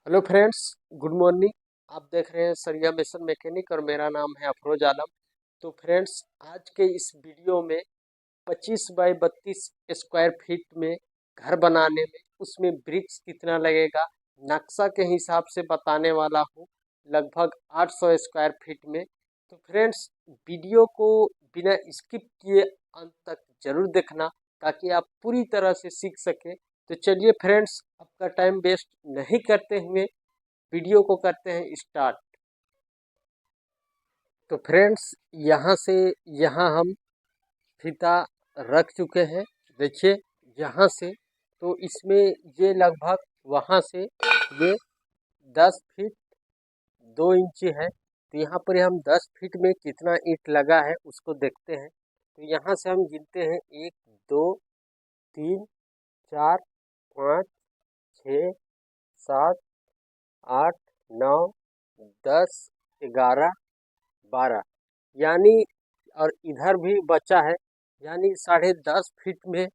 Hello friends, good morning. आप देख रहे हैं सरिया मिशन मैकेनिक और मेरा नाम है अफरोज आलम। तो फ्रेंड्स, आज के इस वीडियो में 25 बाई 32 स्क्वायर फीट में घर बनाने में उसमें ब्रिक्स कितना लगेगा, नक्शा के हिसाब से बताने वाला हूँ। लगभग 800 स्क्वायर फीट में। तो फ्रेंड्स, वीडियो को बिना स्किप किए अंत तक जरूर देखना ताकि आप पूरी तरह से सीख सके। तो चलिए फ्रेंड्स, आपका टाइम वेस्ट नहीं करते हुए वीडियो को करते हैं स्टार्ट। तो फ्रेंड्स, यहाँ से यहाँ हम फीता रख चुके हैं। देखिए, यहाँ से तो इसमें ये लगभग वहाँ से ये 10 फीट 2 इंच है। तो यहाँ पर हम 10 फीट में कितना ईंट लगा है उसको देखते हैं। तो यहाँ से हम गिनते हैं 1 2 3 4 5 6 7 8 9 10 11 12, यानी और इधर भी बचा है, यानी 10.5 फीट में।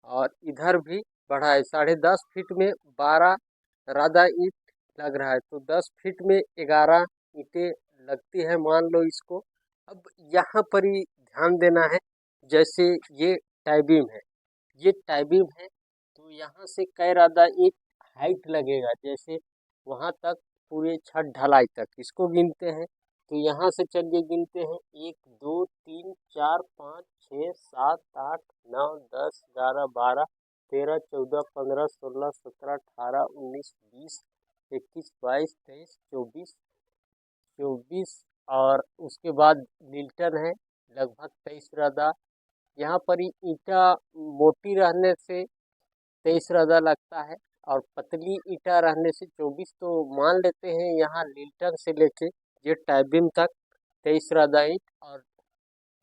और इधर भी बढ़ा है 10.5 फीट में 12 राधा ईंट लग रहा है। तो 10 फीट में 11 ईंटें लगती है, मान लो इसको। अब यहाँ पर ही ध्यान देना है। जैसे ये टाई बीम है, ये टाई बीम है, तो यहाँ से कै राधा ईंट हाइट लगेगा, जैसे वहाँ तक पूरे छत ढलाई तक इसको गिनते हैं। तो यहाँ से चलिए गिनते हैं 1 2 3 4 5 6 7 8 9 10 11 12 13 14 15 16 17 18 19 20 21 22 23 24 24, और उसके बाद लिल्टन है लगभग 23 रदा। यहाँ पर ही ईंटा मोटी रहने से 23 रदा लगता है, और पतली ईंटा रहने से 24। तो मान लेते हैं यहाँ लिल्टन से लेके ये टाइबिम तक 23 रदा ईंट, और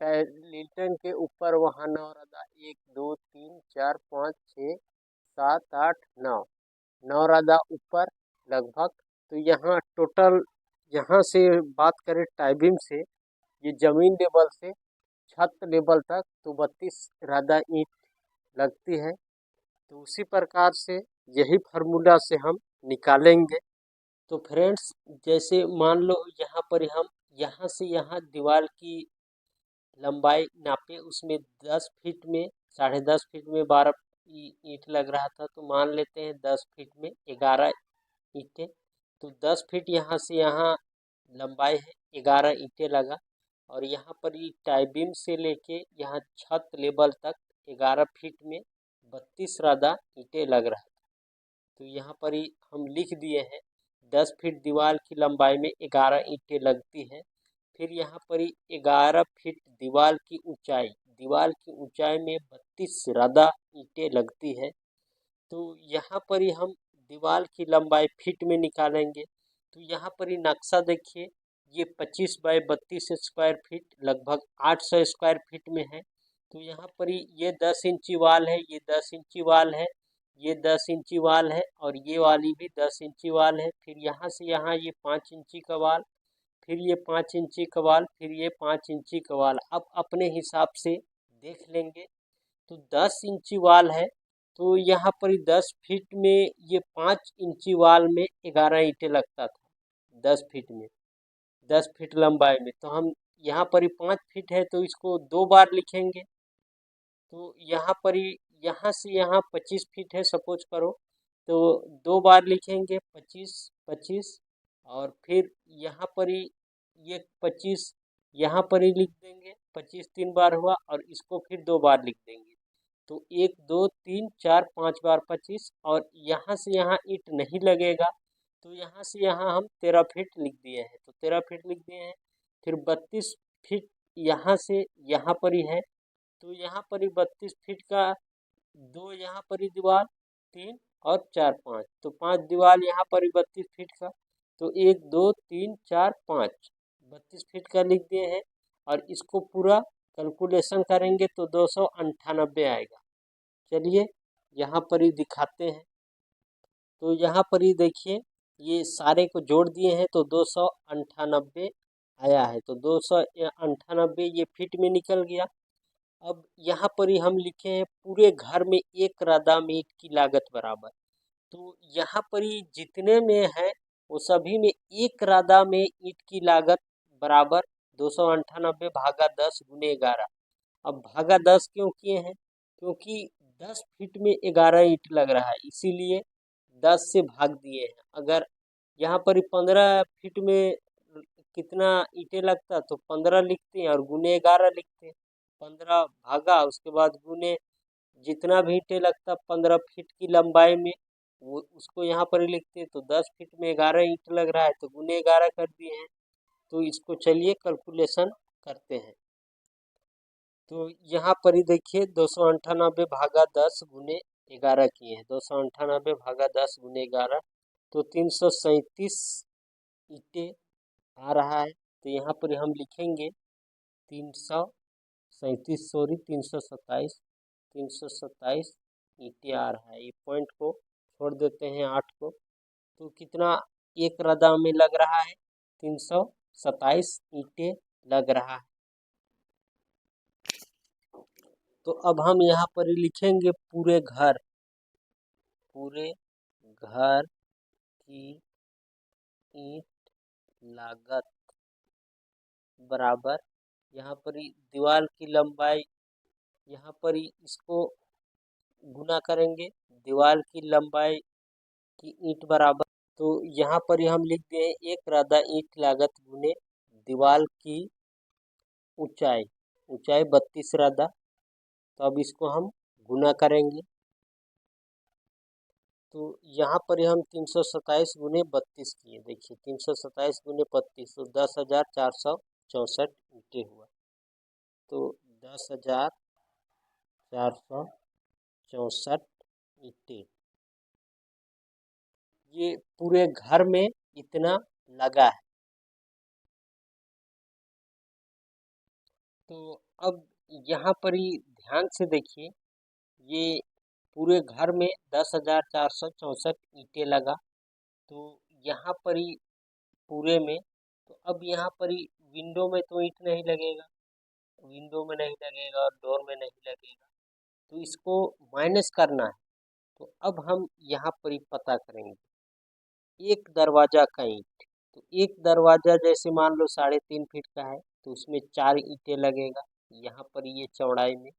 लिल्टन के ऊपर वहाँ 9 रदा, 1 2 3 4 5 6 7 8 9, 9 रदा ऊपर लगभग। तो यहाँ टोटल, यहाँ से बात करें टाइबिम से, ये जमीन लेवल से छत लेवल तक तो 32 रदा ईंट लगती है। तो उसी प्रकार से यही फार्मूला से हम निकालेंगे। तो फ्रेंड्स, जैसे मान लो यहाँ पर हम यहाँ से यहाँ दीवार की लंबाई नापे, उसमें 10 फीट में 10.5 फीट में 12 ईंट लग रहा था। तो मान लेते हैं 10 फीट में 11 ईंटें। तो 10 फीट यहाँ से यहाँ लंबाई है, 11 ईंटें लगा। और यहाँ पर ये टाई बीम से लेके यहाँ छत लेवल तक 11 फीट में 32 रादा ईंटें लग रहा था। तो यहाँ पर ही हम लिख दिए हैं 10 फीट दीवार की लंबाई में 11 ईंटें लगती है। फिर यहाँ पर ही 11 फीट दीवार की ऊंचाई में 32 रादा ईंटें लगती है। तो यहाँ पर ही हम दीवार की लंबाई फीट में निकालेंगे। तो यहाँ पर ही नक्शा देखिए, ये 25 बाई 32 स्क्वायर फीट लगभग 800 स्क्वायर फीट में है। तो यहाँ पर ही ये 10 इंची वाल है, ये 10 इंची वाल है, ये 10 इंची वाल है, और ये वाली भी 10 इंची वाल है। फिर यहाँ से यहाँ ये 5 इंची का वाल, फिर ये 5 इंची का वाल, फिर ये 5 इंची का वाल। अब अपने हिसाब से देख लेंगे। तो 10 इंची वाल है, तो यहाँ पर 10 फीट में ये 5 इंची वाल में 11 ईंटें लगता था। 10 फीट में, 10 फीट लंबाई में, तो हम यहाँ पर 5 फीट है तो इसको 2 बार लिखेंगे। तो यहाँ पर यहाँ से यहाँ 25 फीट है सपोज करो, तो 2 बार लिखेंगे 25 25। और फिर यहाँ पर ये 25 यहाँ पर ही लिख देंगे, 25 3 बार हुआ, और इसको फिर 2 बार लिख देंगे। तो 1 2 3 4 5 बार 25, और यहाँ से यहाँ ईंट नहीं लगेगा। तो यहाँ से यहाँ हम 13 फीट लिख दिए हैं, तो 13 फीट लिख दिए हैं। फिर 32 फीट यहाँ से यहाँ पर ही है, तो यहाँ पर ही 32 फीट का 2 यहाँ पर ही दीवार, 3 और 4 5, तो 5 दीवार यहाँ पर ही 32 फीट का। तो 1 2 3 4 5 32 फीट का लिख दिए हैं। और इसको पूरा कैलकुलेशन करेंगे तो 298 आएगा। चलिए यहाँ पर ही दिखाते हैं। तो यहाँ पर ही देखिए, ये सारे को जोड़ दिए हैं तो 298 आया है। तो 298 ये फीट में निकल गया। अब यहाँ पर ही हम लिखे हैं पूरे घर में 1 रादा ईंट की लागत बराबर। तो यहाँ पर ही जितने में है वो सभी में एक रादा में ईंट की लागत बराबर 298 भागा 10 गुने 11। अब भागा 10 क्यों किए हैं? क्योंकि 10 फीट में 11 ईंट लग रहा है, इसीलिए 10 से भाग दिए हैं। अगर यहाँ पर 15 फीट में कितना ईंटें लगता तो 15 लिखते हैं और गुने 11 लिखते हैं। 15 भागा उसके बाद गुने जितना भी ईंटें लगता 15 फीट की लंबाई में वो उसको यहाँ पर ही लिखते हैं। तो 10 फीट में 11 ईंट लग रहा है तो गुने 11 कर दिए हैं। तो इसको चलिए कैलकुलेशन करते हैं। तो यहाँ पर ही देखिए 298 भागा 10 गुने 11 किए हैं। 298 भागा 10 गुने 11 तो 337 ईंटें आ रहा है। तो यहाँ पर हम लिखेंगे 337 सॉरी 327 ईंटें आ रहा है। ये पॉइंट को छोड़ देते हैं 8 को। तो कितना एक रदा में लग रहा है? 327 ईंटें लग रहा है। तो अब हम यहाँ पर लिखेंगे पूरे घर की ईंट लागत बराबर यहाँ पर दीवार की लंबाई, यहाँ पर इसको गुना करेंगे दीवार की लंबाई की ईंट बराबर। तो यहाँ पर हम लिख दिए एक रादा ईंट लागत गुने दीवार की ऊंचाई 32 रादा। तो अब इसको हम गुना करेंगे। तो यहाँ पर हम 327 गुने 32 किए। देखिए 327 गुने 32 तो 10,464 ईंटें हुआ। तो 10,464 ईंटें ये पूरे घर में इतना लगा है। तो अब यहाँ पर ही ध्यान से देखिए ये पूरे घर में 10,464 ईंटें लगा। तो यहाँ पर ही पूरे में तो अब यहाँ पर ही विंडो में तो ईंट नहीं लगेगा, विंडो में नहीं लगेगा और डोर में नहीं लगेगा। तो इसको माइनस करना है। तो अब हम यहाँ पर ही पता करेंगे एक दरवाजा का ईंट। तो एक दरवाजा जैसे मान लो 3.5 फीट का है तो उसमें 4 ईंटें लगेगा यहाँ पर ये चौड़ाई में।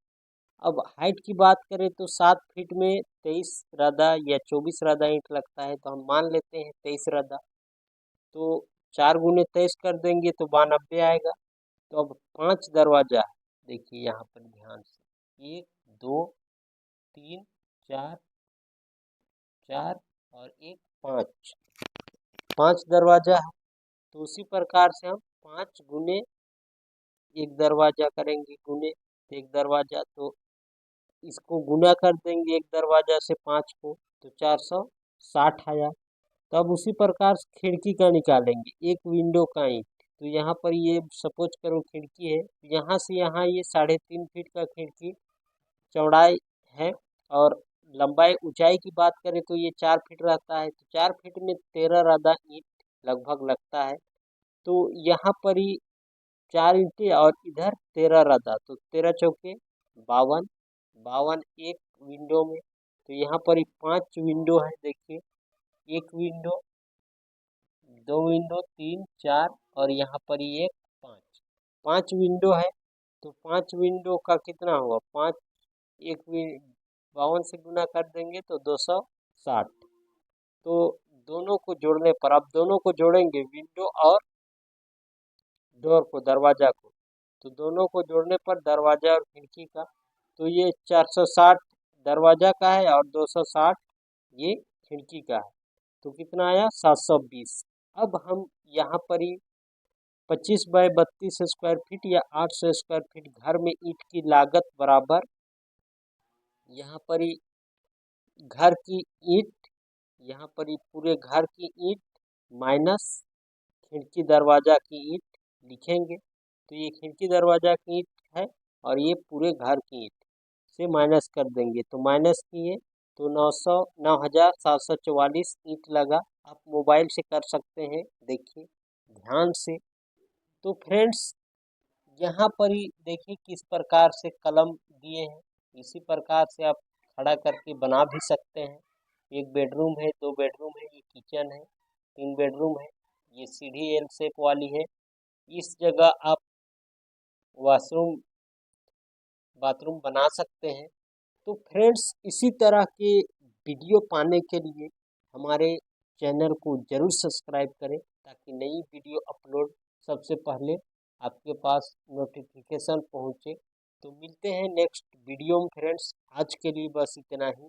अब हाइट की बात करें तो 7 फीट में 23 रदा या 24 रदा ईंट लगता है। तो हम मान लेते हैं 23 रदा। तो 4 गुने 23 कर देंगे तो 92 आएगा। तो अब 5 दरवाजा है, देखिए यहाँ पर ध्यान से 1 2 3 4 4 और 1 5 दरवाजा है। तो उसी प्रकार से हम 5 गुने एक दरवाजा करेंगे गुने एक दरवाजा। तो इसको गुना कर देंगे एक दरवाजा से 5 को तो 460 आया। तब उसी प्रकार से खिड़की का निकालेंगे एक विंडो का ईंट। तो यहाँ पर ये सपोज करो खिड़की है, यहाँ से यहाँ ये 3.5 फीट का खिड़की चौड़ाई है और लंबाई ऊंचाई की बात करें तो ये 4 फीट रहता है। तो 4 फीट में 13 रदा ईंट लगभग लगता है। तो यहाँ पर ही 4 ईंटें और इधर 13 रदा तो 13 चौके 52 52 एक विंडो में। तो यहाँ पर ही 5 विंडो है, देखिए एक विंडो 2 विंडो 3 4 और यहाँ पर ही एक 5 विंडो है। तो 5 विंडो का कितना हुआ 5 एक 52 से गुना कर देंगे तो 260। तो दोनों को जोड़ने पर आप दोनों को जोड़ेंगे विंडो और डोर को दरवाजा को। तो दोनों को जोड़ने पर दरवाजा और खिड़की का तो ये 460 दरवाजा का है और 260 ये खिड़की का है। तो कितना आया 720। अब हम यहाँ पर ही 25 बाय 32 स्क्वायर फीट या 800 स्क्वायर फीट घर में ईंट की लागत बराबर यहाँ पर ही घर की ईंट, यहाँ पर ही पूरे घर की ईंट माइनस खिड़की दरवाजा की ईंट लिखेंगे। तो ये खिड़की दरवाजा की ईंट है और ये पूरे घर की ईंट से माइनस कर देंगे। तो माइनस किए तो 9,744 ईंट लगा। आप मोबाइल से कर सकते हैं, देखिए ध्यान से। तो फ्रेंड्स यहाँ पर ही देखिए किस प्रकार से कलम दिए हैं, इसी प्रकार से आप खड़ा करके बना भी सकते हैं। एक बेडरूम है, 2 बेडरूम है, ये किचन है, 3 बेडरूम है, ये सीढ़ी एल शेप वाली है। इस जगह आप वॉशरूम बाथरूम बना सकते हैं। तो फ्रेंड्स, इसी तरह के वीडियो पाने के लिए हमारे चैनल को ज़रूर सब्सक्राइब करें, ताकि नई वीडियो अपलोड सबसे पहले आपके पास नोटिफिकेशन पहुंचे। तो मिलते हैं नेक्स्ट वीडियो में फ्रेंड्स, आज के लिए बस इतना ही।